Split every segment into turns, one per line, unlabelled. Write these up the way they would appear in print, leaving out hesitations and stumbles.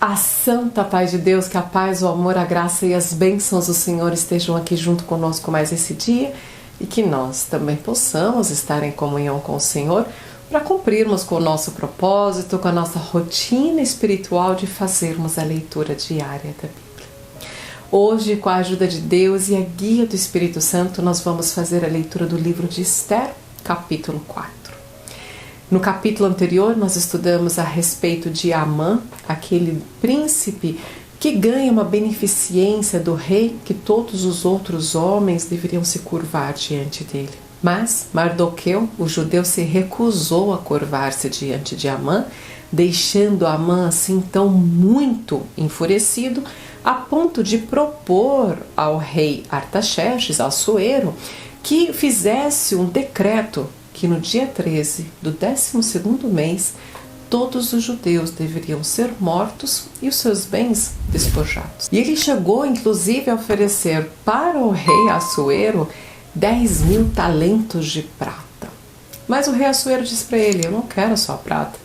A santa paz de Deus, que a paz, o amor, a graça e as bênçãos do Senhor estejam aqui junto conosco mais esse dia e que nós também possamos estar em comunhão com o Senhor para cumprirmos com o nosso propósito, com a nossa rotina espiritual de fazermos a leitura diária da Bíblia. Hoje, com a ajuda de Deus e a guia do Espírito Santo, nós vamos fazer a leitura do livro de Esther, capítulo 4. No capítulo anterior, nós estudamos a respeito de Amã, aquele príncipe que ganha uma beneficência do rei que todos os outros homens deveriam se curvar diante dele. Mas Mardoqueu, o judeu, se recusou a curvar-se diante de Amã, deixando Amã assim tão muito enfurecido, a ponto de propor ao rei Artaxerxes, Assuero, que fizesse um decreto que no dia 13 do 12º mês, todos os judeus deveriam ser mortos e os seus bens despojados. E ele chegou, inclusive, a oferecer para o rei Assuero 10.000 talentos de prata. Mas o rei Assuero disse para ele: eu não quero só a prata,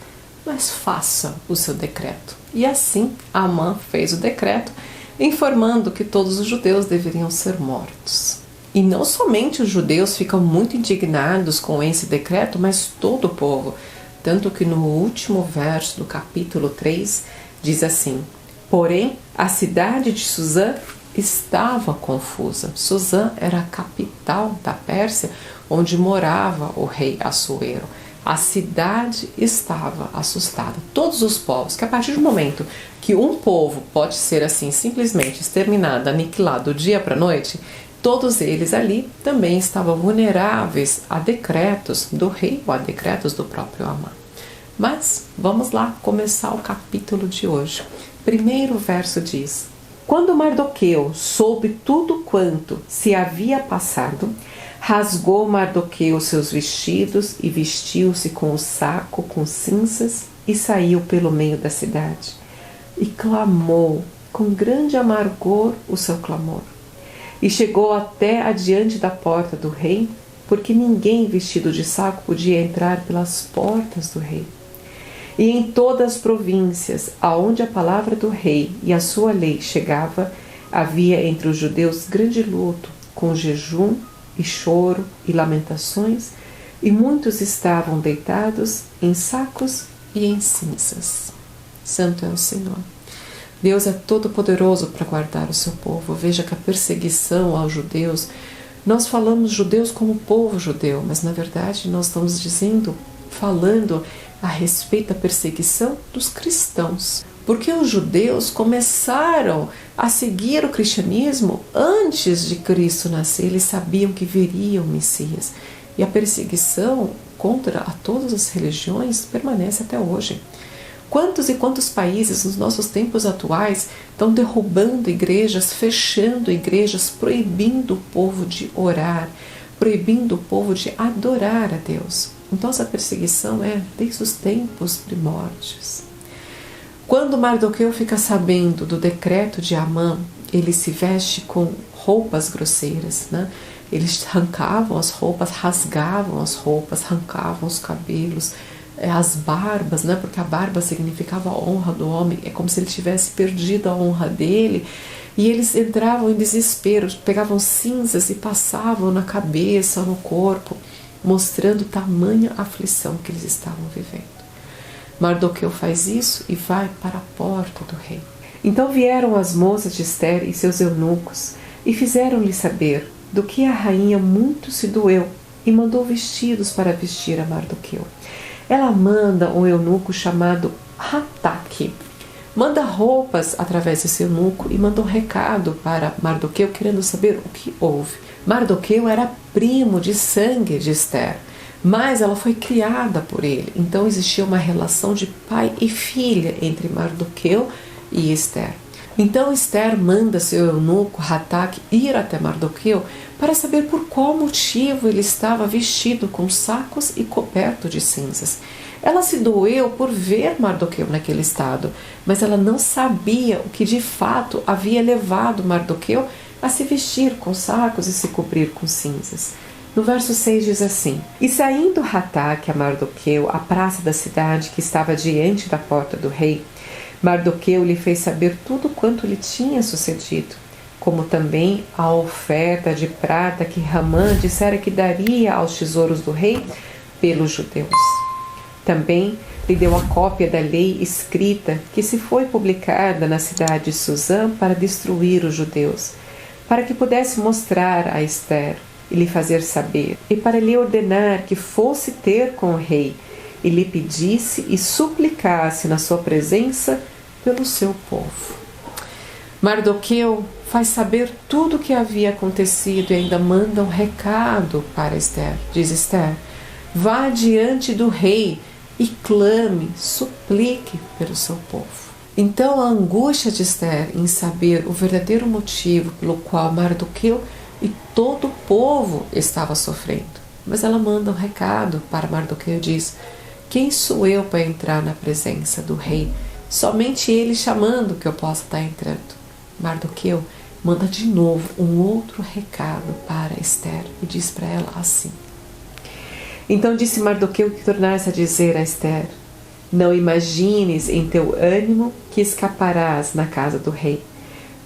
mas faça o seu decreto. E assim Amã fez o decreto, informando que todos os judeus deveriam ser mortos. E não somente os judeus ficam muito indignados com esse decreto, mas todo o povo. Tanto que no último verso do capítulo 3 diz assim: porém, a cidade de Suzã estava confusa. Suzã era a capital da Pérsia, onde morava o rei Assuero. A cidade estava assustada. Todos os povos, que a partir do momento que um povo pode ser assim simplesmente exterminado, aniquilado do dia para a noite, todos eles ali também estavam vulneráveis a decretos do rei ou a decretos do próprio Amã. Mas vamos lá começar o capítulo de hoje. Primeiro verso diz: quando Mardoqueu soube tudo quanto se havia passado, rasgou Mardoqueu seus vestidos e vestiu-se com o saco com cinzas e saiu pelo meio da cidade. E clamou com grande amargor o seu clamor. E chegou até adiante da porta do rei, porque ninguém vestido de saco podia entrar pelas portas do rei. E em todas as províncias, aonde a palavra do rei e a sua lei chegava, havia entre os judeus grande luto, com jejum e choro e lamentações, e muitos estavam deitados em sacos e em cinzas. Santo é o Senhor. Deus é todo-poderoso para guardar o seu povo. Veja que a perseguição aos judeus, nós falamos judeus como povo judeu, mas na verdade nós estamos falando a respeito da perseguição dos cristãos. Porque os judeus começaram a seguir o cristianismo antes de Cristo nascer. Eles sabiam que viria o Messias. E a perseguição contra a todas as religiões permanece até hoje. Quantos e quantos países nos nossos tempos atuais estão derrubando igrejas, fechando igrejas, proibindo o povo de orar, proibindo o povo de adorar a Deus? Então essa perseguição é desde os tempos primórdios. Quando Mardoqueu fica sabendo do decreto de Amã, ele se veste com roupas grosseiras, né? Eles arrancavam as roupas, rasgavam as roupas, arrancavam os cabelos, as barbas, né? Porque a barba significava a honra do homem, é como se ele tivesse perdido a honra dele, e eles entravam em desespero, pegavam cinzas e passavam na cabeça, no corpo, mostrando tamanha aflição que eles estavam vivendo. Mardoqueu faz isso e vai para a porta do rei. Então vieram as moças de Esther e seus eunucos e fizeram-lhe saber do que a rainha muito se doeu e mandou vestidos para vestir a Mardoqueu. Ela manda um eunuco chamado Hataque, manda roupas através desse eunuco e manda um recado para Mardoqueu querendo saber o que houve. Mardoqueu era primo de sangue de Esther, mas ela foi criada por ele, então existia uma relação de pai e filha entre Mardoqueu e Esther. Então Esther manda seu eunuco Hataque ir até Mardoqueu para saber por qual motivo ele estava vestido com sacos e coberto de cinzas. Ela se doeu por ver Mardoqueu naquele estado, mas ela não sabia o que de fato havia levado Mardoqueu a se vestir com sacos e se cobrir com cinzas. No verso 6 diz assim: E saindo Hataque a Mardoqueu à praça da cidade que estava diante da porta do rei, Mardoqueu lhe fez saber tudo quanto lhe tinha sucedido, como também a oferta de prata que Ramã dissera que daria aos tesouros do rei pelos judeus. Também lhe deu a cópia da lei escrita que se foi publicada na cidade de Susã para destruir os judeus, para que pudesse mostrar a Ester e lhe fazer saber, e para lhe ordenar que fosse ter com o rei, e lhe pedisse e suplicasse na sua presença pelo seu povo. Mardoqueu faz saber tudo o que havia acontecido e ainda manda um recado para Ester. Diz Ester: vá diante do rei e clame, suplique pelo seu povo. Então a angústia de Ester em saber o verdadeiro motivo pelo qual Mardoqueu e todo o povo estava sofrendo. Mas ela manda um recado para Mardoqueu e diz: quem sou eu para entrar na presença do rei? Somente ele chamando que eu possa estar entrando. Mardoqueu manda de novo um outro recado para Ester e diz para ela assim: então disse Mardoqueu que tornasse a dizer a Ester: não imagines em teu ânimo que escaparás na casa do rei,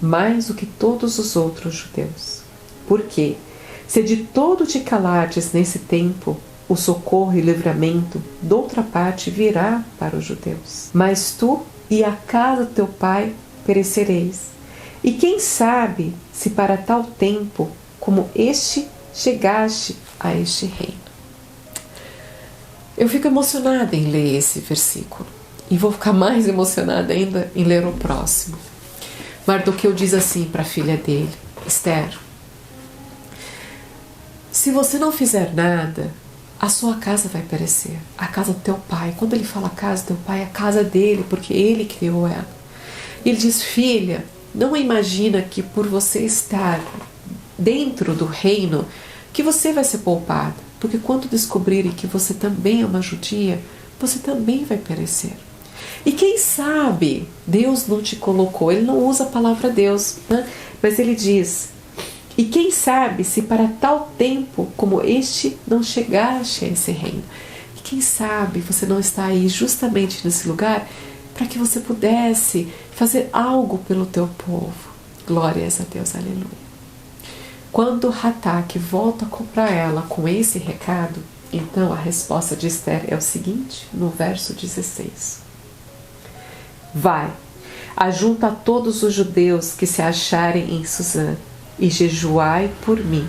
mais do que todos os outros judeus. Porque, se de todo te calardes nesse tempo, o socorro e livramento de outra parte virá para os judeus. Mas tu e a casa do teu pai perecereis. E quem sabe se para tal tempo como este chegaste a este reino. Eu fico emocionada em ler esse versículo e vou ficar mais emocionada ainda em ler o próximo. Mardoqueu diz assim para a filha dele: Ester, se você não fizer nada, a sua casa vai perecer, a casa do teu pai. Quando ele fala casa do teu pai, é a casa dele, porque ele criou ela. E ele diz: filha, não imagina que por você estar dentro do reino, que você vai ser poupada, porque quando descobrirem que você também é uma judia, você também vai perecer. E quem sabe Deus não te colocou, ele não usa a palavra Deus, né? Mas ele diz: e quem sabe se para tal tempo como este não chegaste a esse reino. E quem sabe você não está aí justamente nesse lugar para que você pudesse fazer algo pelo teu povo. Glórias a Deus, aleluia. Quando Hatak volta para ela com esse recado, então a resposta de Ester é o seguinte, no verso 16. Vai, ajunta todos os judeus que se acharem em Susã, e jejuai por mim,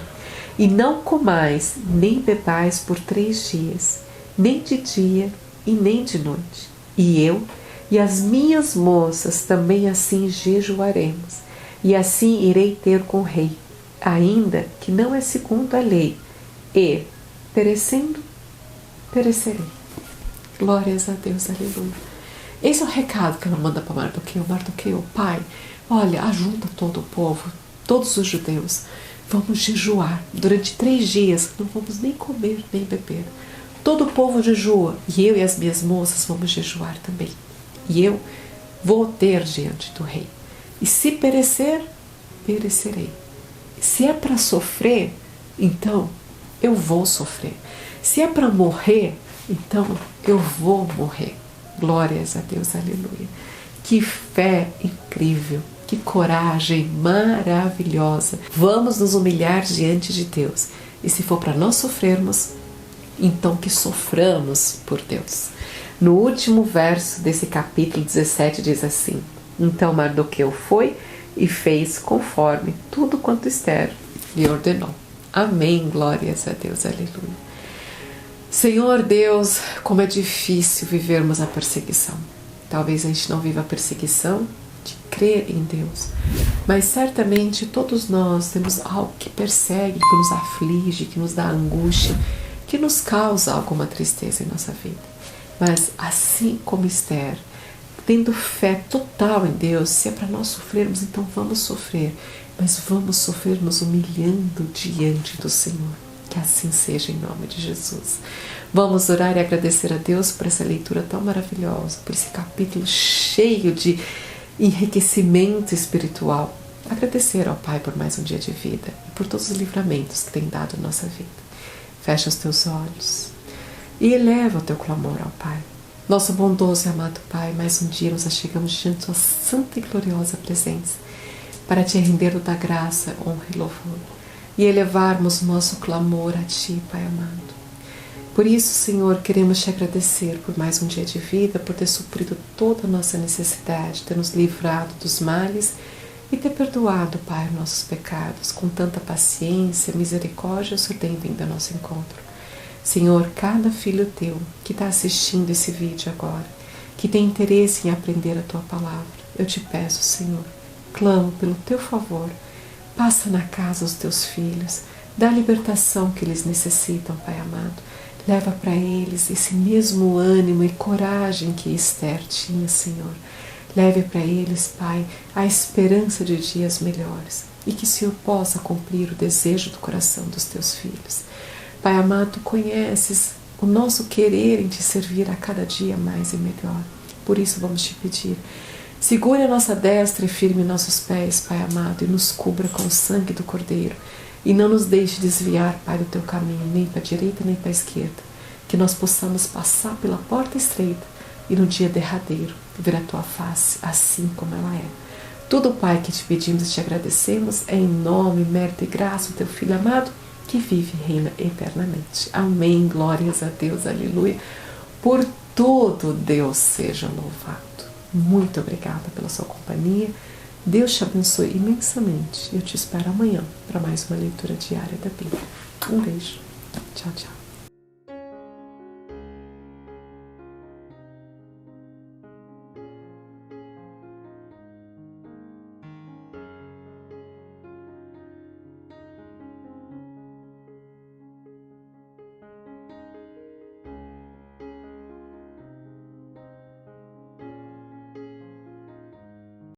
e não comais nem bebais por 3 dias, nem de dia e nem de noite. E eu e as minhas moças também assim jejuaremos, e assim irei ter com o rei, ainda que não é segundo a lei, e, perecendo, perecerei. Glórias a Deus, aleluia. Esse é o recado que ela manda para Mardoqueu. Mardoqueu, pai, olha, ajunta todo o povo, todos os judeus, vamos jejuar durante 3 dias, não vamos nem comer nem beber. Todo o povo jejua, e eu e as minhas moças vamos jejuar também. E eu vou ter diante do rei. E se perecer, perecerei. Se é para sofrer, então eu vou sofrer. Se é para morrer, então eu vou morrer. Glórias a Deus, aleluia. Que fé incrível, que coragem maravilhosa. Vamos nos humilhar diante de Deus. E se for para nós sofrermos, então que soframos por Deus. No último verso desse capítulo 17 diz assim: então Mardoqueu foi e fez conforme tudo quanto Ester lhe ordenou. Amém, glórias a Deus, aleluia. Senhor Deus, como é difícil vivermos a perseguição. Talvez a gente não viva a perseguição de crer em Deus, mas certamente todos nós temos algo que persegue, que nos aflige, que nos dá angústia, que nos causa alguma tristeza em nossa vida. Mas assim como Ester, tendo fé total em Deus, se é para nós sofrermos, então vamos sofrer, mas vamos sofrer nos humilhando diante do Senhor. Que assim seja em nome de Jesus. Vamos orar e agradecer a Deus por essa leitura tão maravilhosa, por esse capítulo cheio de enriquecimento espiritual. Agradecer ao Pai por mais um dia de vida e por todos os livramentos que tem dado à nossa vida. Fecha os teus olhos e eleva o teu clamor ao Pai. Nosso bondoso e amado Pai, mais um dia nos achegamos diante de Sua santa e gloriosa presença, para Te render da graça, honra e louvor, e elevarmos nosso clamor a Ti, Pai amado. Por isso, Senhor, queremos Te agradecer por mais um dia de vida, por ter suprido toda a nossa necessidade, ter nos livrado dos males e ter perdoado, Pai, nossos pecados. Com tanta paciência, misericórdia, o Senhor tem vindo ao nosso encontro. Senhor, cada filho Teu que está assistindo esse vídeo agora, que tem interesse em aprender a Tua palavra, eu Te peço, Senhor, clamo pelo Teu favor, passa na casa os Teus filhos, dá a libertação que eles necessitam, Pai amado. Leva para eles esse mesmo ânimo e coragem que Esther tinha, Senhor. Leve para eles, Pai, a esperança de dias melhores e que o Senhor possa cumprir o desejo do coração dos Teus filhos. Pai amado, Tu conheces o nosso querer em Te servir a cada dia mais e melhor. Por isso vamos Te pedir, segure a nossa destra e firme nossos pés, Pai amado, e nos cubra com o sangue do Cordeiro. E não nos deixe desviar, Pai, do Teu caminho, nem para a direita nem para a esquerda. Que nós possamos passar pela porta estreita e no dia derradeiro ver a Tua face assim como ela é. Tudo, Pai, que Te pedimos e Te agradecemos é em nome, mérito e graça do Teu Filho amado, que vive e reina eternamente. Amém. Glórias a Deus. Aleluia. Por tudo Deus seja louvado. Muito obrigada pela sua companhia. Deus te abençoe imensamente. Eu te espero amanhã para mais uma leitura diária da Bíblia. Um beijo. Tchau, tchau.